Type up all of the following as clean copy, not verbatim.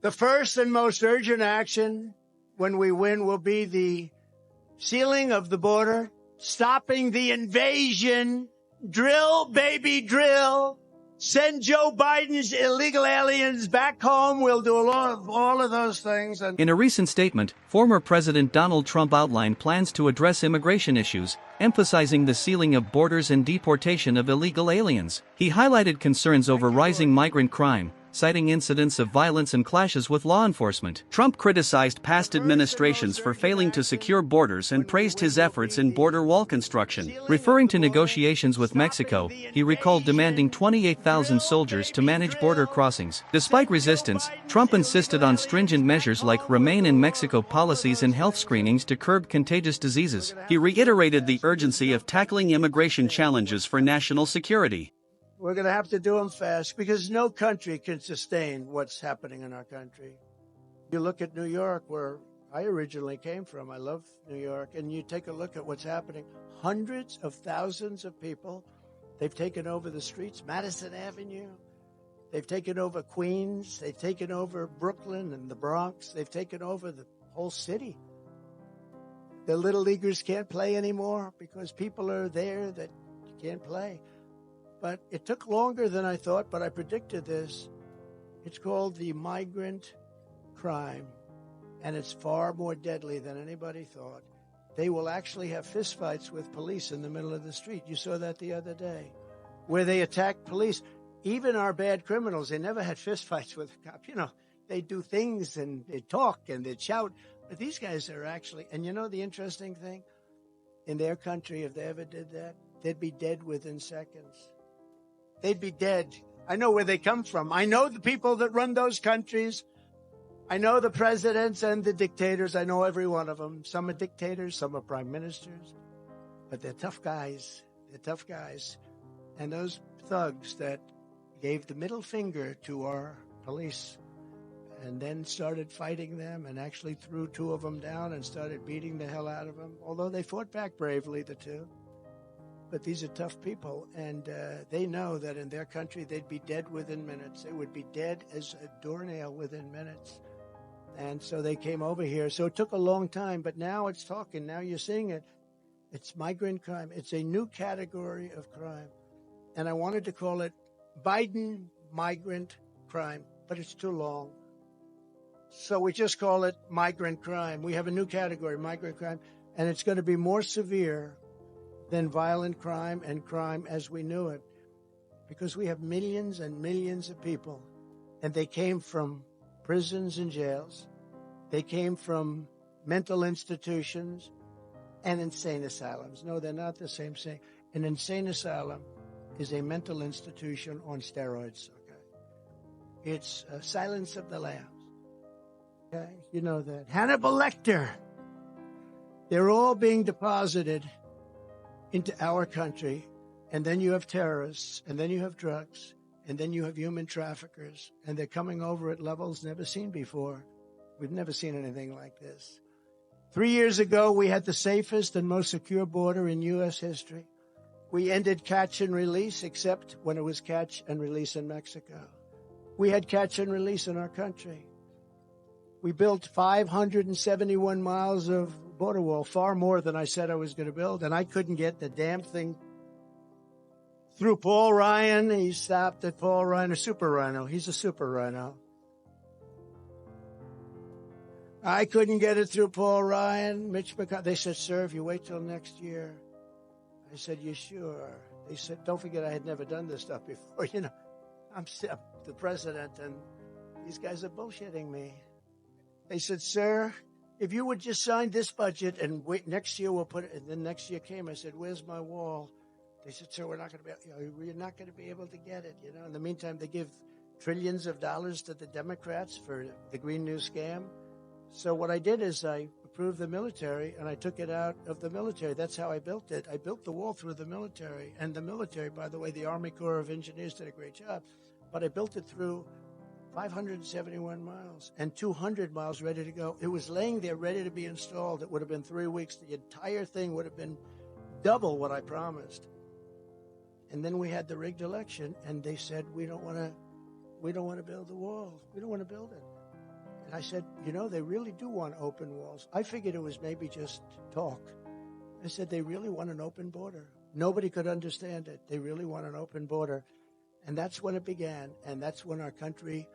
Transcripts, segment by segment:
The first and most urgent action when we win will be the sealing of the border, stopping the invasion, drill, baby, drill. Send Joe Biden's illegal aliens back home. We'll do all of those things. In a recent statement, former President Donald Trump outlined plans to address immigration issues, emphasizing the sealing of borders and deportation of illegal aliens. He highlighted concerns over rising migrant crime, citing incidents of violence and clashes with law enforcement. Trump criticized past administrations for failing to secure borders and praised his efforts in border wall construction. Referring to negotiations with Mexico, he recalled demanding 28,000 soldiers to manage border crossings. Despite resistance, Trump insisted on stringent measures like Remain in Mexico policies and health screenings to curb contagious diseases. He reiterated the urgency of tackling immigration challenges for national security. We're going to have to do them fast because no country can sustain what's happening in our country. You look at New York, where I originally came from. I love New York. And you take a look at what's happening. Hundreds of thousands of people, they've taken over the streets, Madison Avenue. They've taken over Queens. They've taken over Brooklyn and the Bronx. They've taken over the whole city. The little leaguers can't play anymore because people are there that can't play. But it took longer than I thought, but I predicted this. It's called the migrant crime, and it's far more deadly than anybody thought. They will actually have fistfights with police in the middle of the street. You saw that the other day, where they attack police. Even our bad criminals, they never had fistfights with a cop. You know, they do things and they talk and they shout. But these guys are actually, and you know the interesting thing? In their country, if they ever did that, they'd be dead within seconds. They'd be dead. I know where they come from. I know the people that run those countries. I know the presidents and the dictators. I know every one of them. Some are dictators, some are prime ministers. But they're tough guys. They're tough guys. And those thugs that gave the middle finger to our police and then started fighting them and actually threw two of them down and started beating the hell out of them, although they fought back bravely, the two. But these are tough people, and they know that in their country they'd be dead within minutes. They would be dead as a doornail within minutes. And so they came over here. So it took a long time, but now it's talking. Now you're seeing it. It's migrant crime. It's a new category of crime. And I wanted to call it Biden migrant crime, but it's too long. So we just call it migrant crime. We have a new category, migrant crime, and it's going to be more severe than violent crime and crime as we knew it, because we have millions and millions of people, and they came from prisons and jails. They came from mental institutions and insane asylums. No, they're not the same thing. An insane asylum is a mental institution on steroids, okay? It's Silence of the Lambs, okay? You know that. Hannibal Lecter. They're all being deposited into our country, and then you have terrorists, and then you have drugs, and then you have human traffickers, and they're coming over at levels never seen before. We've never seen anything like this. 3 years ago, we had the safest and most secure border in U.S. history. We ended catch and release, except when it was catch and release in Mexico. We had catch and release in our country. We built 571 miles of border wall, far more than I said I was going to build, and I couldn't get the damn thing through Paul Ryan. He stopped at Paul Ryan, a super rhino. He's a super rhino. I couldn't get it through Paul Ryan. Mitch McConnell. They said, sir, if you wait till next year. I said, you sure? They said, don't forget I had never done this stuff before. You know, I'm the president, and these guys are bullshitting me. They said, sir, if you would just sign this budget and wait, next year we'll put it. And then next year came. I said, where's my wall? They said, sir, we're not going to be, you're not going to be able to get it. You know, in the meantime, they give trillions of dollars to the Democrats for the Green New scam. So what I did is I approved the military, and I took it out of the military. That's how I built it. I built the wall through the military. And the military, by the way, the Army Corps of Engineers did a great job. But I built it through 571 miles and 200 miles ready to go. It was laying there ready to be installed. It would have been 3 weeks. The entire thing would have been double what I promised. And then we had the rigged election, and they said, we don't want to build the wall. We don't want to build it. And I said, they really do want open walls. I figured it was maybe just talk. I said, they really want an open border. Nobody could understand it. They really want an open border. And that's when it began. And that's when our country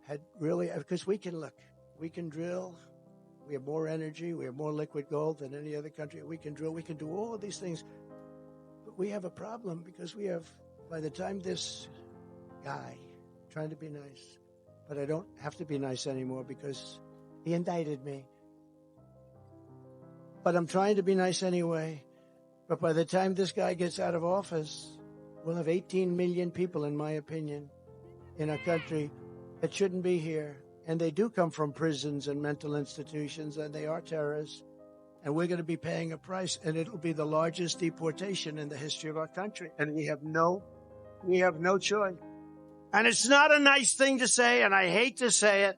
had really, because we can drill. We have more energy. We have more liquid gold than any other country. We can drill. We can do all of these things. But we have a problem because by the time this guy, trying to be nice, but I don't have to be nice anymore because he indicted me. But I'm trying to be nice anyway. But by the time this guy gets out of office, we'll have 18 million people, in my opinion, in our country that shouldn't be here. And they do come from prisons and mental institutions, and they are terrorists. And we're going to be paying a price, and it'll be the largest deportation in the history of our country. And we have no choice. And it's not a nice thing to say, and I hate to say it.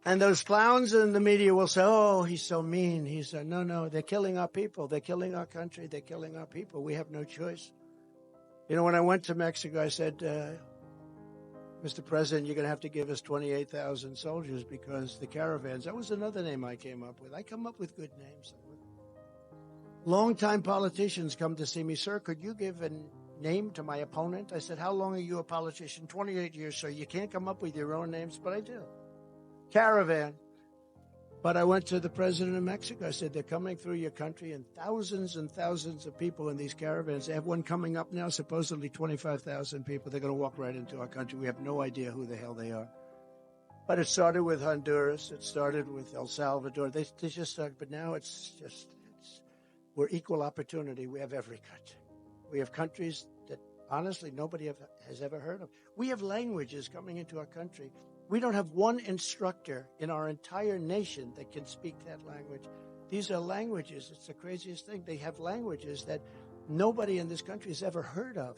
And those clowns in the media will say, oh, he's so mean. No, they're killing our people. They're killing our country. They're killing our people. We have no choice. When I went to Mexico, I said, Mr. President, you're going to have to give us 28,000 soldiers because the caravans, that was another name I came up with. I come up with good names. Longtime politicians come to see me, sir, could you give a name to my opponent? I said, how long are you a politician? 28 years, sir. You can't come up with your own names, but I do. Caravan. But I went to the president of Mexico. I said, they're coming through your country, and thousands of people in these caravans. They have one coming up now, supposedly 25,000 people. They're going to walk right into our country. We have no idea who the hell they are. But it started with Honduras. It started with El Salvador. They just started, but now we're equal opportunity. We have every country. We have countries that, honestly, nobody has ever heard of. We have languages coming into our country. We don't have one instructor in our entire nation that can speak that language. These are languages. It's the craziest thing. They have languages that nobody in this country has ever heard of.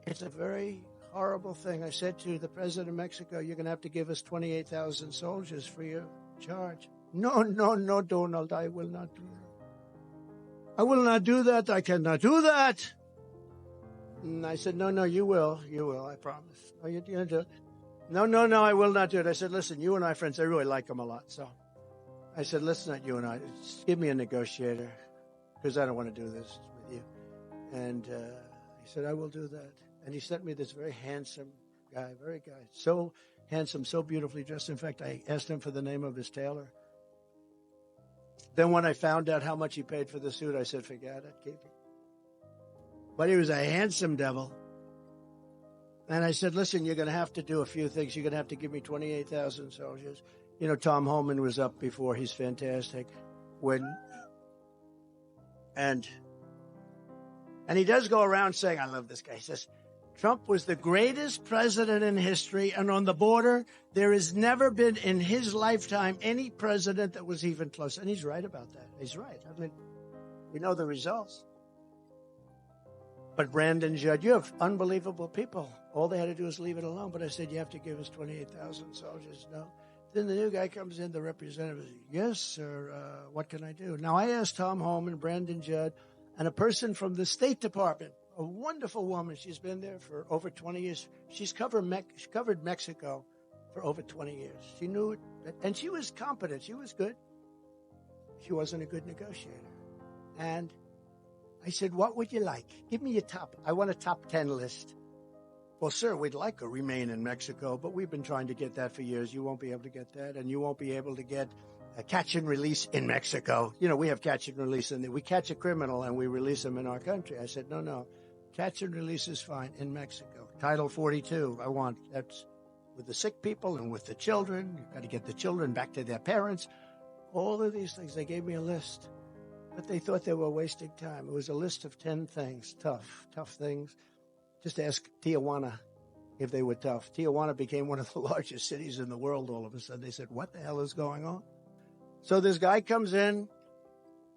It's a very horrible thing. I said to the president of Mexico, you're going to have to give us 28,000 soldiers free of charge. No, Donald, I will not do that. I will not do that. I cannot do that. And I said, no, you will. You will, I promise. No, you're going to do it. No, I will not do it. I said, listen, you and I friends, I really like him a lot. So I said, listen, not you and I, just give me a negotiator because I don't want to do this with you. And he said, I will do that. And he sent me this very handsome guy, so handsome, so beautifully dressed. In fact, I asked him for the name of his tailor. Then when I found out how much he paid for the suit, I said, forget it, keep it. But he was a handsome devil. And I said, listen, you're going to have to do a few things. You're going to have to give me 28,000 soldiers. Tom Homan was up before. He's fantastic. And he does go around saying, I love this guy. He says, Trump was the greatest president in history. And on the border, there has never been in his lifetime any president that was even close. And he's right about that. He's right. I mean, we know the results. But Brandon Judd, you have unbelievable people. All they had to do is leave it alone. But I said, you have to give us 28,000 soldiers. No. Then the new guy comes in, the representative. Yes, sir. What can I do? Now, I asked Tom Homan, Brandon Judd, and a person from the State Department, a wonderful woman. She's been there for over 20 years. She's covered Mexico for over 20 years. She knew it. And she was competent. She was good. She wasn't a good negotiator. And I said, what would you like? Give me I want a top 10 list. Well, sir, we'd like to remain in Mexico, but we've been trying to get that for years. You won't be able to get that, and you won't be able to get a catch and release in Mexico. We have catch and release, and we catch a criminal and we release him in our country. I said, no. Catch and release is fine in Mexico. Title 42, that's with the sick people and with the children. You've got to get the children back to their parents. All of these things, they gave me a list. But they thought they were wasting time. It was a list of 10 things, tough things. Just ask Tijuana if they were tough. Tijuana became one of the largest cities in the world all of a sudden. They said, what the hell is going on? So this guy comes in,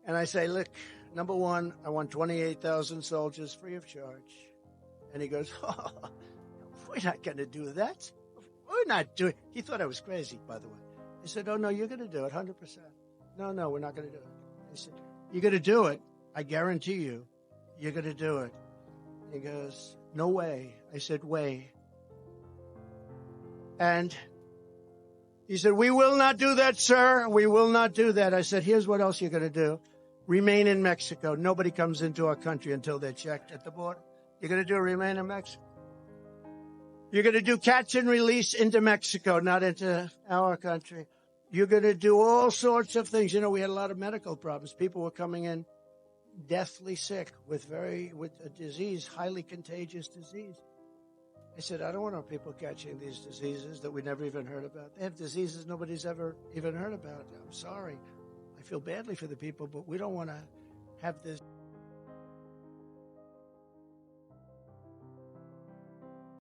and I say, look, number one, I want 28,000 soldiers free of charge. And he goes, we're not going to do that. We're not doing it. He thought I was crazy, by the way. I said, oh, no, you're going to do it, 100%. No, we're not going to do it. I said, you're going to do it. I guarantee you, you're going to do it. He goes, no way. I said, way. And He said, we will not do that, sir. We will not do that. I said, here's what else you're going to do. Remain in Mexico. Nobody comes into our country until they're checked at the border. You're going to do remain in Mexico. You're going to do catch and release into Mexico, not into our country. You're going to do all sorts of things. You know, we had a lot of medical problems. People were coming in deathly sick with a disease, highly contagious disease. I said, I don't want our people catching these diseases that we never even heard about. They have diseases nobody's ever even heard about. I'm sorry. I feel badly for the people, but we don't want to have this